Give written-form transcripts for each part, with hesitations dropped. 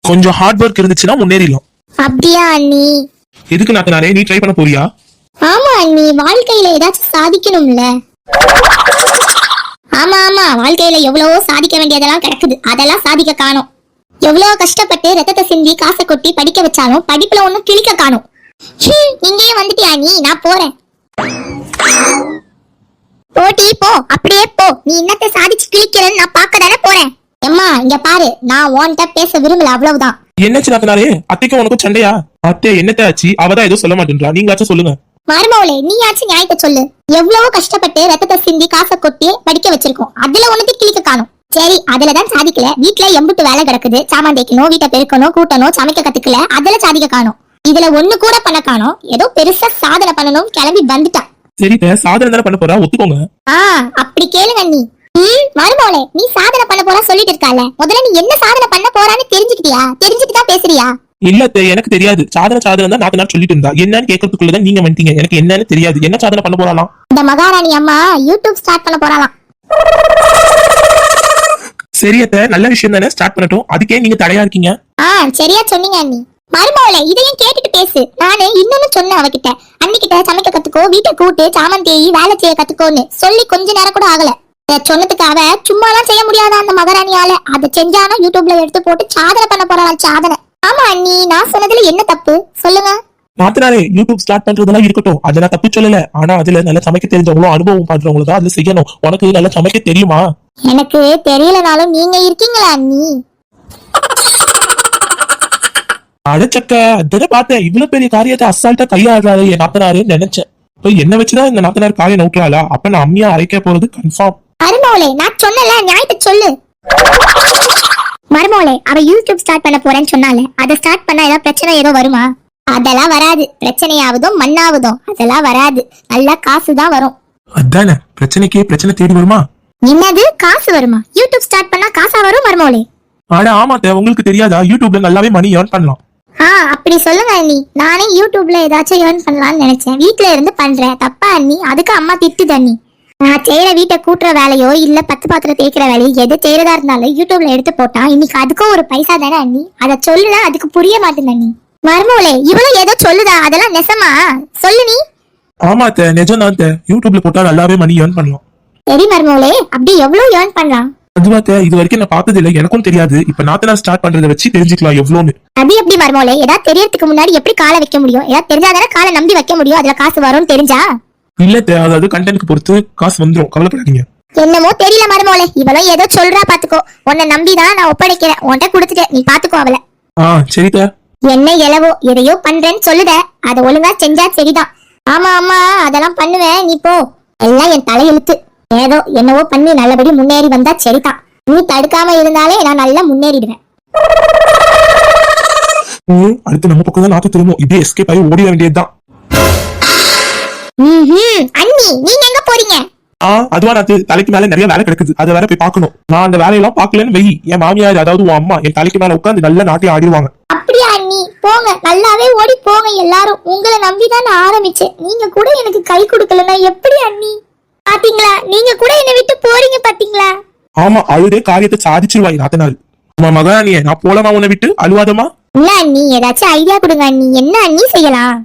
கொஞ்சம் hard work இருந்துச்சுன்னா முன்னேறிடலாம். அப்படியா அண்ணி? எதுக்கு நாத்தனாரே, நீ ட்ரை பண்ண போறியா? ஆமா அண்ணி, வாழ்க்கையில ஏதாச்சும் சாதிக்கணும்ல. ஆமா ஆமா, வாழ்க்கையில எவ்வளவோ சாதிக்க வேண்டியதெல்லாம் கிடக்குது, அதெல்லாம் சாதிக்க காணோம். எவ்வளவு கஷ்டப்பட்டு ரத்தத்தை சிந்தி காசை கொட்டி படிக்க வச்சாலும் படிப்புல ஒண்ணும் கிழிக்க காணோம். இங்கேயே வந்துட்டியா நீ? நான் போறேன். போட்டி போ, அப்படியே போ. நீ என்னத்தை சாதிச்சு கிழிக்கிறேன்னு நான் பார்க்க தானே போறேன். எம்மா இங்க பாரு, நான் உன்கிட்ட பேச விரும்பல, அவ்வளவுதான். என்னாச்சு நாத்தனாரே, அத்தைக்கும் உனக்கும் சண்டையா? அத்தை என்னத்த ஆச்சு? அவதான் ஏதோ சொல்ல மாட்டேன்றா, நீங்களாச்சும் சொல்லுங்க. மருமவளே, நீயாச்சும் நியாயத்தை சொல்லு. எவ்வளவோ கஷ்டப்பட்டு ரத்தத்தை சிந்தி காசை கொட்டி படிக்க வச்சிருக்கோம், அதுல ஒண்ணுக்கு கிழிக்க காணும். சரி, அதுலதான் சாதிக்கல. வீட்டுல எம்புட்டு வேலை கிடக்குது, சாமான் தேய்க்கணும், வீட்டை பெருக்கணும், கூட்டணும், சமைக்க கத்துக்கல, அதுல சாதிக்க காணும். இதுல ஒண்ணு கூட பண்ண காணும். ஏதோ பெருசா சாதனை பண்ணணும் கிளம்பி வந்துட்டா. சரி, சாதனை தானே பண்ண போறா, ஒத்துக்கோங்க. அப்படி கேளுங்க நீ. மருமவளே, நீ சாதனை பண்ண போறா சொல்லிட்டு இருக்கால, முதல்ல நீ என்ன சாதனை பண்ண போறான்னு தெரிஞ்சுக்கிட்டியா? தெரிஞ்சுட்டு தான் பேசுறியா? இல்ல எனக்கு தெரியாது. சாதனை தான் நாத்தனார் சொல்லிட்டு இருந்தா. என்னன்னு கேட்கறதுக்குள்ளதான் நீங்க வந்துட்டீங்க. எனக்கு என்னன்னு தெரியாது. என்ன சாதனை பண்ண போறாலாம்? இந்த மகாராணி அம்மா யூடியூப் ஸ்டார்ட் பண்ண போறாலாம். சரி அத்தை, நல்ல விஷயம் தானே, ஸ்டார்ட் பண்ணட்டும். அதுக்கே நீங்க தடையா இருக்கீங்க. சரியா சொன்னீங்க அண்ணி. மருமவளே, இதையும் கேட்டுட்டு பேசு. நானு இன்னொன்னு சொன்னேன் அவகிட்ட, அன்னிக்கிட்ட சமைக்க கத்துக்கோ, வீட்டை கூட்டு, சாமான் தேய், வேலை செய்ய கத்துக்கோன்னு சொல்லி கொஞ்ச நேரம் கூட ஆகல. சொன்னதுக்கு அவ சும்மாலாம் செய்ய முடியாத அந்த மகாராணியால அதை செஞ்சானா யூடியூப்ல எடுத்து போட்டு சாதனை பண்ண போறாள். சாதனை. ஆமா அண்ணி, நான் சொன்னதுல என்ன தப்பு சொல்லுங்க? நாத்தனாரே, யூடியூப் ஸ்டார்ட் பண்றதெல்லாம் இருக்கட்டும், அதை நான் தப்பு சொல்லல. ஆனா அதுல நல்லா சமைக்க தெரிஞ்சவங்களும் அனுபவம் பண்றவங்களும் தான் அதுல செய்யணும். உனக்கு நல்லா சமைக்க தெரியுமா? எனக்கு தெரியலனாலும் நீங்க இருக்கீங்களா அண்ணி? அடச்சக்க, அதான் பார்த்தேன். இவ்வளவு பெரிய காரியத்தை அசால்ட்டா கையாடுறாரு என் நாத்தனாருன்னு நினைச்சேன். என்ன வச்சுதான் இந்த நாத்தனார் காரியம் நோட்டுறாளா? அப்ப நான் அம்மியா அரைக்க போறது கன்ஃபார்ம். மருமவளே, நான் சொன்னல, நியாயத்தை சொல்லு. மருமவளே, அவ யூடியூப் ஸ்டார்ட் பண்ண போறேன்னு சொன்னால, அதை ஸ்டார்ட் பண்ணா ஏதாவது பிரச்சனை ஏதோ வருமா? அதெல்லாம் வராது. பிரச்சனையாவதும் மண்ணாவதும் அதெல்லாம் வராது. நல்லா காசுதான் வரும். அதானே, பிரச்சனைக்கே பிரச்சனை தேடி வருமா? என்னது காசு வருமா? யூடியூப் ஸ்டார்ட் பண்ணா காசா வரும் மருமவளே? ஆனா ஆமாத்த, உங்களுக்கு தெரியாதா? யூடியூப்ல நல்லாவே மணி ஏர்ன் பண்ணலாம். அப்படி சொல்லுங்க அண்ணி. நானே யூடியூப்ல ஏதாச்சும் ஏர்ன் பண்ணலாம்னு நினைச்சேன். வீட்டுல இருந்து பண்றேன் தப்பா அண்ணி? அதுக்கு அம்மா திட்டுது அண்ணி. நான் செய்யற வீட்டை கூட்டுற வேலையோ இல்ல பத்து பாத்திரம் தேய்க்கிற வேலையோ எது செய்யறதா இருந்தாலும் யூடியூப்ல எடுத்து போட்டா இன்னைக்கு அதுக்கும் ஒரு பைசா தானே அண்ணி? அதை சொல்லுதான், அதுக்கு புரிய மாட்டேன் அண்ணி. மருமவளே, இவ்வளவு ஏதோ சொல்லுதா? அதெல்லாம் நெசமா? சொல்லு நீ. ஆமாத்த, நிஜம் தான். யூடியூப்ல போட்டா நல்லாவே மணி ஏர்ன் பண்ணலாம். சரி மருமவளே, அப்படி எவ்வளவு ஏர்ன் பண்ணலாம்? அதுவாத்த, இது வரைக்கும் நான் பார்த்தது இல்ல, எனக்கும் தெரியாது. இப்ப நாத்தனார் ஸ்டார்ட் பண்றதை வச்சு தெரிஞ்சுக்கலாம் எவ்வளவுன்னு. அது எப்படி மருமவளே? ஏதாவது தெரியறதுக்கு முன்னாடி எப்படி காலை வைக்க முடியும்? ஏதாவது தெரிஞ்சாதானே காலை நம்பி வைக்க முடியும். அதுல காசு வரும்னு தெரிஞ்சா? இல்ல, அதாவது கண்டென்ட்க்கு பொறுத்து காசு வந்துரும், கவலைப்படாதீங்க. என்னமோ தெரியல மருமவளே, இவளும் ஏதோ சொல்றா பாத்துக்கோ. உன்னை நம்பிதான் நான் ஒப்படைக்கிறேன். உன்கிட்ட கொடுத்துட்டேன், நீ பாத்துக்கோ அவளை. சரிதா. என்ன எலவோ எதையோ பண்றேன்னு சொல்லுத, அதை ஒழுங்கா செஞ்சா சரிதான். ஆமா ஆமா, அதெல்லாம் பண்ணுவேன், நீ போ. எல்லாம் என் தலையெழுத்து. ஏதோ என்னவோ பண்ணி நல்லபடி முன்னேறி வந்தா சரிதான். நீ தடுக்காம இருந்தாலே நான் நல்லா முன்னேறிடுவேன். அடுத்து நம்ம பக்கம் தான் நாத்து திரும்பும். இப்படியே எஸ்கேப் ஆகி ஓடிட வேண்டியதுதான். அண்ணி, நீங்க எங்க போறீங்க? அதுவா நாத்து, தலைக்கு மேல நிறைய வேலை கிடக்குது, அதை வேற போய் பாக்கணும். நான் அந்த வேலையெல்லாம் பாக்கலன்னு வெயி, என் மாமியார் அதாவது உன் அம்மா என் தலைக்கு மேல உட்காந்து நல்ல நாட்டியம் ஆடிடுவாங்க. அப்படியா அண்ணி? போங்க, நல்லாவே ஓடி போங்க எல்லாரும். உங்களை நம்பிதான் நான் ஆரம்பிச்சேன். நீங்க கூட எனக்கு கை கொடுக்கலன்னா எப்படி அண்ணி? பாத்தீங்களா, நீங்க கூட என்னை விட்டு போறீங்க பாத்தீங்களா? ஆமா, அழுதே காரியத்தை சாதிச்சிருவாய் நாத்தனாரு. அம்மா மகாராணியே, நான் போலமா உன்னை விட்டு? அழுவாதமா? இல்ல அண்ணி, ஏதாச்சும் ஐடியா கொடுங்க அண்ணி. என்ன அண்ணி செய்யலாம்?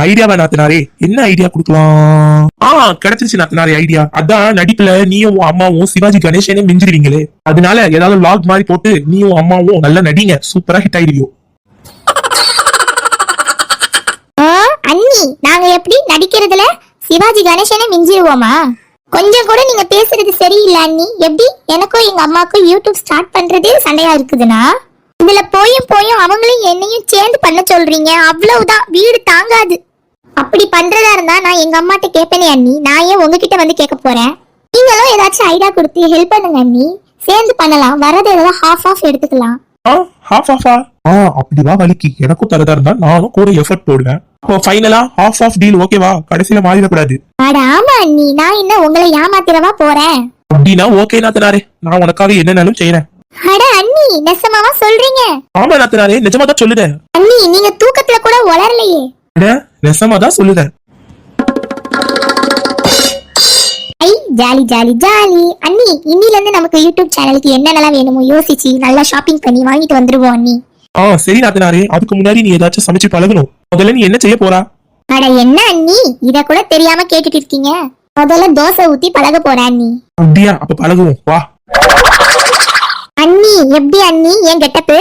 ஐடியாவா நாத்தனாரே? என்ன ஐடியா கொடுக்கலாம்? கிடைச்சிருச்சு நாத்தனாரே ஐடியா. அதான் நடிப்புல நீயும் உன் அம்மாவும் சிவாஜி கணேசனே மிஞ்சிருவீங்களே, அதனால ஏதாவது லாக் மாதிரி போட்டு நீயும் அம்மாவும் நல்லா நடிங்க, சூப்பரா ஹிட் ஆயிடுவியோ. அண்ணி, நாங்க எப்படி நடிக்கிறதுல சிவாஜி கணேசனே மிஞ்சிருவோமா? கொஞ்சம் கூட நீங்க பேசுறது சரியில்லை அண்ணி. எப்படி எனக்கும் எங்க அம்மாக்கும் யூடியூப் ஸ்டார்ட் பண்றதே சண்டையா இருக்குதுன்னா, இதுல போயும் அவங்களையும் என்னையும் சேர்ந்து பண்ண சொல்றீங்க. அவ்வளவுதான், வீடு தாங்காது. அப்படி பண்றதா இருந்தா நான் எங்க அம்மாட்ட கேட்பேனே அண்ணி. நான் ஏன் உங்ககிட்ட வந்து கேட்க போறேன்? நீங்களும் ஏதாச்சும் ஐடியா கொடுத்து ஹெல்ப் பண்ணுங்க அண்ணி. சேர்ந்து பண்ணலாம். வரது ஏதாவது ஹாஃப் எடுத்துக்கலாம். அப்படிவா வலிக்கு எனக்கும் தரதா இருந்தா நானும் கூட எஃபர்ட் போடுவேன். ஃபைனலா ஹாஃப் டீல் ஓகேவா? கடைசியில மாறிடக்கூடாது. அட ஆமா அண்ணி, நான் என்ன உங்களை ஏமாத்திரவா போறேன்? அப்படின்னா ஓகே நாத்தனாரே, நான் உனக்காக என்னன்னாலும் செய்யறேன். அட அண்ணி, நெசமாவா சொல்றீங்க? ஆமா நாத்தனாரே, நிஜமா தான் சொல்லுதேன். அண்ணி, நீங்க தூக்கத்துல கூட உளரலையே. நெசமா தான் சொல்லுதேன். ஐ ஜாலி ஜாலி ஜாலி. அண்ணி, இன்னில இருந்து நமக்கு யூடியூப் சேனலுக்கு என்னென்னலாம் வேணுமோ யோசிச்சு நல்லா ஷாப்பிங் பண்ணி வாங்கிட்டு வந்துருவோம் அண்ணி. சரி நாத்தனாரே, அதுக்கு முன்னாடி நீ ஏதாச்சும் சமைச்சு பழகணும். முதல்ல நீ என்ன செய்ய போறா? அட என்ன அண்ணி, இத கூட தெரியாம கேட்டுட்டு இருக்கீங்க. முதல்ல தோசை ஊத்தி பழக போறேன் அண்ணி. அப்படியா? அப்ப பழகுவோம் வா. அண்ணி எப்படி அண்ணி என் கெட்டப்பு?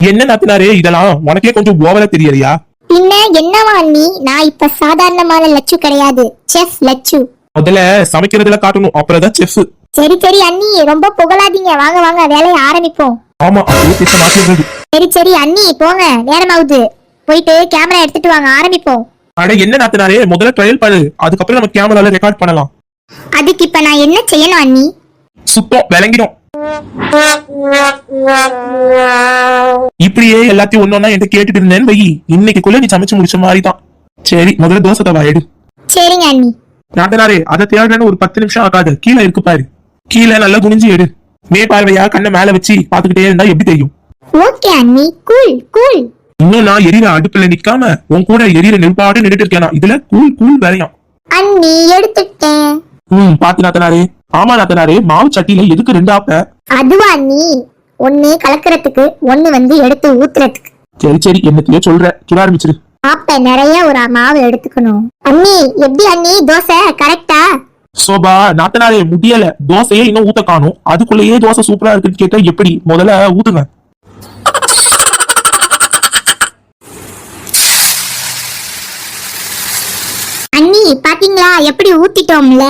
என்ன நாத்தனாரே இதெல்லாம் உனக்கே கொஞ்சம் ஓவரா தெரியலையா? பின்ன என்னவா அண்ணி, நான் இப்ப சாதாரணமான லட்சு கிடையாது, செஃப் லட்சு. முதல்ல சமைக்கிறதுல காட்டணும், அப்புறம் தான் செஃப். சரி சரி அண்ணி, ரொம்ப புகழாதீங்க. வாங்க வாங்க வேலையை ஆரம்பிப்போம். ஆமா, அப்படியே பேச மாட்டேங்கிறது. சரி சரி அண்ணி போங்க, நேரமாவுது. போயிட்டு கேமரா எடுத்துட்டு வாங்க, ஆரம்பிப்போம். அட என்ன நாத்தனாரே, முதல்ல ட்ரையல் பண்ணு, அதுக்கப்புறம் நம்ம கேமரால ரெக்கார்ட் பண்ணலாம். அதுக்கு இப்ப நான் என்ன செய்யணும் அண்ணி? சுத்தம் விளங்கிடும். இப்படியே எல்லாத்தையும் ஒன்னொன்னா என்கிட்ட கேட்டுட்டு இருந்தேன்னு வை, இன்னைக்குள்ள நீ சமைச்சு முடிச்ச மாதிரிதான். சரி, முதல்ல தோசை தவா எடு. சரிங்க அண்ணி. நாத்தனாரே, அதை தேடுறேன்னு ஒரு 10 நிமிஷம் ஆகாது. கீழே இருக்கு பாரு, கீழே நல்லா குனிஞ்சு எடு. மே பார்வையா கண்ணை மேல வச்சு பாத்துக்கிட்டே இருந்தா எப்படி தெரியும்? ஓகே அண்ணி, கூல் கூல். இன்னும் நான் எரியிற அடுப்புல நிக்காம உன் கூட எரியிற நெருப்பாடு நின்றுட்டு இருக்கேனா, இதுல கூல் கூல் வேலையாம். அண்ணி எடுத்துட்டேன். பாத்து நாத்தனாரே. ஆமா நாத்தனாரே, மாவு சட்டியில எதுக்கு 2 ஆப்ப? அதுவா அண்ணி, ஒண்ணு கலக்கிறதுக்கு, ஒண்ணு வந்து எடுத்து ஊத்துறதுக்கு. சரி சரி, என்னத்தையோ சொல்ற, சுட ஆரம்பிச்சிரு. அப்ப நிறைய ஒரு மாவு எடுத்துக்கணும். அண்ணி எப்படி அண்ணி, தோசை கரெக்டா? சோபா நாத்தனாரே, முடியல. தோசையே இன்னும் ஊத்த காணும், அதுக்குள்ளேயே தோசை சூப்பரா இருக்குன்னு கேட்டா எப்படி? முதல்ல ஊத்துங்க. அண்ணி பாத்தீங்களா எப்படி ஊத்திட்டோம்ல?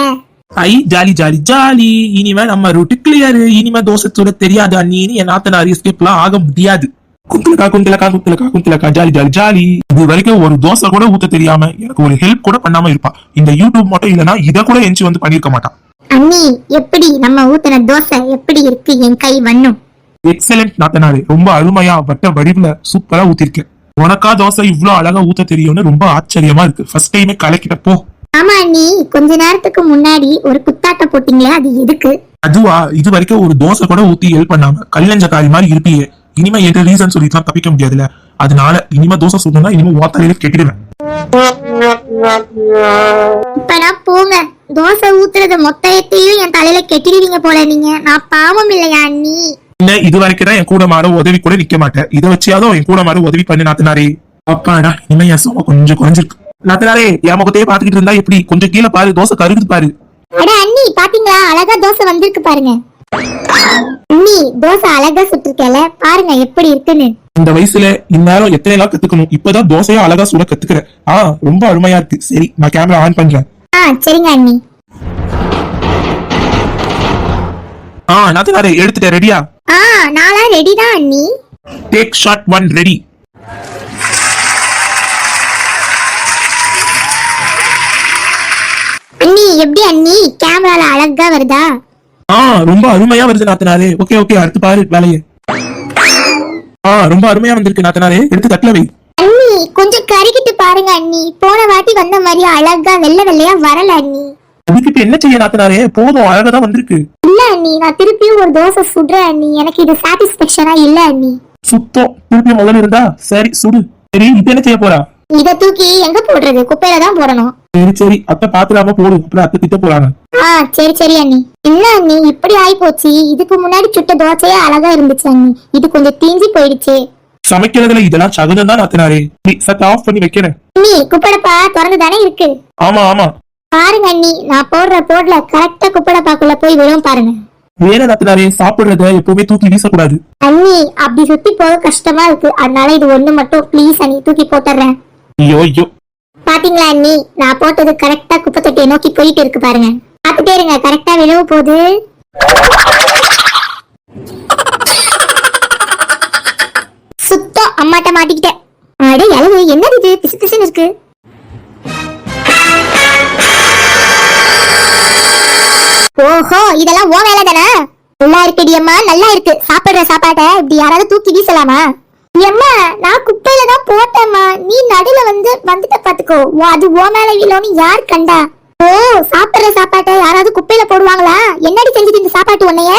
ஐ ஜாலி ஜாலி ஜாலி, இனிமே நம்ம ரூட்டு கிளியர். இனிமே தோசை சுட தெரியாது அண்ணின்னு என் நாத்தனார் எஸ்கேப்லாம் ஆக முடியாது. குந்தலக்கா குந்தலக்கா குந்தலக்கா குந்தலக்கா, ஜாலி ஜாலி ஜாலி. இது வரைக்கும் ஒரு தோசை கூட ஊத்த தெரியாம எனக்கு ஒரு ஹெல்ப் கூட பண்ணாம இருப்பா. இந்த யூடியூப் மட்டும் இல்லனா இத கூட எஞ்சி வந்து பண்ணிருக்க மாட்டான். அண்ணி எப்படி நம்ம ஊத்தின தோசை எப்படி இருக்கு என் கை வண்ணம்? எக்ஸலென்ட் நாத்தனாரே, ரொம்ப அருமையா வட்ட வடிவுல சூப்பரா ஊத்திருக்கேன். உனக்கா தோசை இவ்ளோ அழகா ஊத்த தெரியும்னு ரொம்ப ஆச்சரியமா இருக்கு. ஃபர்ஸ்ட் டைமே கலக்கிட்ட போ. ஆமா அண்ணி, கொஞ்ச நேரத்துக்கு முன்னாடி ஒரு குத்தாட்ட போட்டீங்களே, அது எதுக்கு? அதுவா, இது வரைக்கும் ஒரு தோசை கூட ஊத்தி ஹெல்ப் பண்ணாம கல்லஞ்சக்காரி மாதிரி இருப்பியே. இனிமே எந்த ரீசன் சொல்லிதான் தப்பிக்க முடியாதுல, அதனால இனிமே தோசை சுடணும்னா இனிமே ஓத்தாலே கெட்டிடுவேன். இப்படா போங்க, தோசை ஊத்துறது மொத்தத்தையும் என் தலையில கெட்டிடுவீங்க போல நீங்க. நான் பாவம் இல்லையா அண்ணி? என்ன, இது வரைக்கும் தான் என் கூட மாற உதவி கூட நிக்க மாட்டேன். இதை வச்சியாதான் என் கூட மாற உதவி பண்ணு நாத்தனாரே. அப்பாடா, இனிமே என் சோம கொஞ்சம் குறைஞ்சிருக்கு. நாத்தனாரே, என் முகத்தையே பாத்துக்கிட்டு இருந்தா எப்படி? கொஞ்சம் கீழே பாரு, தோசை கருகுது பாரு. அட அண்ணி பாத்தீங்களா, அழகா தோசை வந்திருக்கு பாருங்க. அண்ணி தோசை அழகா சுட்டிருக்கல, பாருங்க எப்படி இருக்குன்னு. இந்த வயசுல இந்நேரம் எத்தனை நாள் கத்துக்கணும், இப்பதான் தோசையா அழகா சுட கத்துக்கிறேன். ரொம்ப அருமையா இருக்கு. சரி, நான் கேமரா ஆன் பண்றேன். சரிங்க அண்ணி. நாத்தனாரே, எடுத்துட்டேன். ரெடியா? நாளா ரெடி தான் அண்ணி. Take shot 1 ready. அண்ணி எப்படி அண்ணி, கேமரால அழகா வருதா? ரொம்ப அருமையா வருது நாத்தனாரே. ஓகே ஓகே, அடுத்து பாரு வேலையை. ரொம்ப அருமையா வந்திருக்கு நாத்தனாரே, எடுத்து தட்டல வை. அண்ணி கொஞ்சம் கறிக்கிட்டு பாருங்க அண்ணி, போன வாட்டி வந்த மாதிரி அழகா வெள்ளை வெள்ளையா வரல அண்ணி. அதுக்கு என்ன செய்ய நாத்தனாரே, போதும், அழகா தான் வந்திருக்கு. இல்ல அண்ணி, நான் திருப்பியும் ஒரு தோசை சுடுறேன் அண்ணி, எனக்கு இது சாட்டிஸ்பேக்ஷனா இல்ல அண்ணி. சுத்தம் திருப்பி முதல்ல இருந்தா சரி சுடு. சரி, இப்ப என்ன செய்ய போறா? இத தூக்கி எங்க போடுறது? குப்பையில தான் போடணும். சரி சரி, அத்தை பாத்துலாம போடு, அப்புறம் அத்தை திட்ட போறாங்க. சரி சரி அண்ணி. என்ன அண்ணி இப்படி ஆயி போச்சு? இதுக்கு முன்னாடி சுட்ட தோசையே அழகா இருந்துச்சு அண்ணி, இது கொஞ்சம் தீஞ்சி போயிடுச்சு. சமைக்கிறதுல இதெல்லாம் சகுனம் தான் நாத்தனாரே. சத்த ஆஃப் பண்ணி வைக்கிறேன். அண்ணி குப்படப்பா திறந்து தானே இருக்கு. ஆமா ஆமா, பாருங்க அண்ணி, நான் போடல கரெக்டா குப்படப்பாக்குள்ள போய் விழும் பாருங்க. வேற நாத்தனாரே, சாப்பிடுறத எப்பவுமே தூக்கி வீசக்கூடாது. அண்ணி அப்படி சுத்தி போக கஷ்டமா இருக்கு, அதனால இது ஒண்ணு மட்டும் ப்ளீஸ் அண்ணி தூக்கி போட்டுறேன். ஐயோ ஐயோ, பாத்தீங்களா அண்ணி, நான் போட்டது கரெக்டா குப்பை தொட்டியை நோக்கி போயிட்டு இருக்கு பாருங்க. பாத்துட்டே இருங்க, கரெக்டா விழுவ போகுது. சுத்தம் அம்மாட்ட மாட்டிக்கிட்டேன். அட எலவு, என்னது இது பிசு பிசுன்னு இருக்கு? ஓஹோ, இதெல்லாம் ஓ வேலை தானே? நல்லா இருக்குடி அம்மா, நல்லா இருக்கு. சாப்பிடுற சாப்பாட்டை இப்படி யாராவது தூக்கி வீசலாமா? அம்மா நான் குப்பையில தான் போட்டேம்மா, நீ நடுல வந்துட்ட பாத்துக்கோ. அது ஓ மேல விழுன்னு யார் கண்டா? ஓ, சாப்பிடுற சாப்பாட்டை யாராவது குப்பையில போடுவாங்களா? என்னடி செஞ்சுட்டு இந்த சாப்பாட்டு உன்னைய?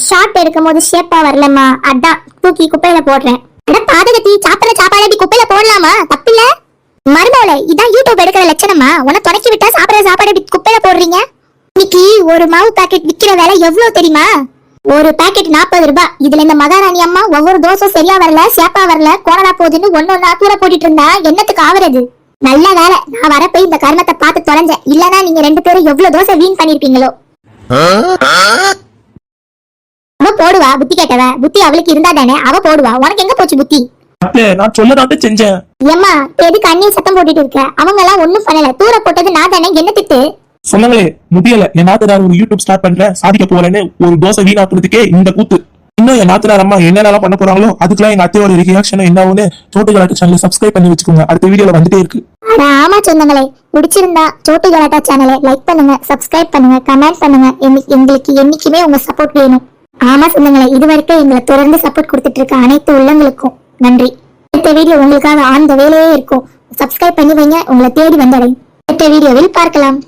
ஷார்ட் எடுக்கும் போது ஷேப்பா வரலம்மா, அதான் தூக்கி குப்பையில போடுறேன். அட பாதகத்தி, சாப்பிடுற சாப்பாடு எப்படி குப்பையில போடலாமா? தப்பில்ல மருமவளே, இதான் யூடியூப் எடுக்கிற லட்சணமா? உன்னை தொடக்கி விட்டா சாப்பிடுற சாப்பாடு எப்படி குப்பையில போடுறீங்க? இன்னைக்கு ஒரு மாவு பாக்கெட் விக்கிற வேலை எவ்வளவு தெரியுமா? ஒரு பாக்கெட் 40 ரூபாய். இதுல இந்த மகாராணி அம்மா ஒவ்வொரு தோசையும் சரியா வரல, சேப்பா வரல, கோணலா போகுதுன்னு ஒன்னொன்னா தூர போட்டுட்டு இருந்தா என்னத்துக்கு ஆவறது? நல்ல வேலை நான் வரப்ப இந்த கர்மத்தை பார்த்து தொலைஞ்சேன். இல்லனா நீங்க 2 பேரும் எவ்வளவு தோசை வீண் பண்ணிருப்பீங்களோ. அவ போடுவா புத்தி கேட்டவ. புத்தி அவளுக்கு இருந்தா தானே அவ போடுவா. உனக்கு எங்க போச்சு புத்தி? அத்தை நான் சொல்லதான் செஞ்சேன். ஏம்மா எதுக்கு அண்ணியை சத்தம் போட்டுட்டு இருக்க? அவங்க எல்லாம் ஒண்ணும் பண்ணல. தூர போட்டது நான் தானே. என்ன திட்டு? சொன்னாங்களே முடியல, என் நாத்தனார் ஒரு யூடியூப் ஸ்டார்ட் பண்றேன் சாதிக்க போறேன்னு ஒரு தோசை வீணாக்குறதுக்கே இந்த கூத்து. இன்னும் என் நாத்தனார் அம்மா என்னென்னலாம் பண்ண போறாங்களோ அதுக்கெல்லாம் எங்க அத்தையோட ரியாக்ஷன் என்னன்னு சோட்டு கலாட்டா சேனலை சப்ஸ்கிரைப் பண்ணி வச்சுக்கோங்க. அடுத்த வீடியோல வந்துட்டே இருக்கு. ஆமா சொந்தங்களே, பிடிச்சிருந்தா சோட்டு கலாட்டா சேனலை லைக் பண்ணுங்க, சப்ஸ்கிரைப் பண்ணுங்க, கமெண்ட் பண்ணுங்க. எங்களுக்கு என்னைக்குமே உங்க சப்போர்ட் வேணும். ஆமா சொந்தங்களே, இதுவரைக்கும் எங்களை தொடர்ந்து சப்போர்ட் கொடுத்துட்டு இருக்க அனைத்து உள்ளங்களுக்கும் நன்றி. அடுத்த வீடியோ உங்களுக்காக ஆழ்ந்த வேலையே இருக்கும். சப்ஸ்கிரைப் பண்ணி வைங்க, உங்களை தேடி வந்தடையும். அடுத்த வீடியோவில் பார்க்கலாம்.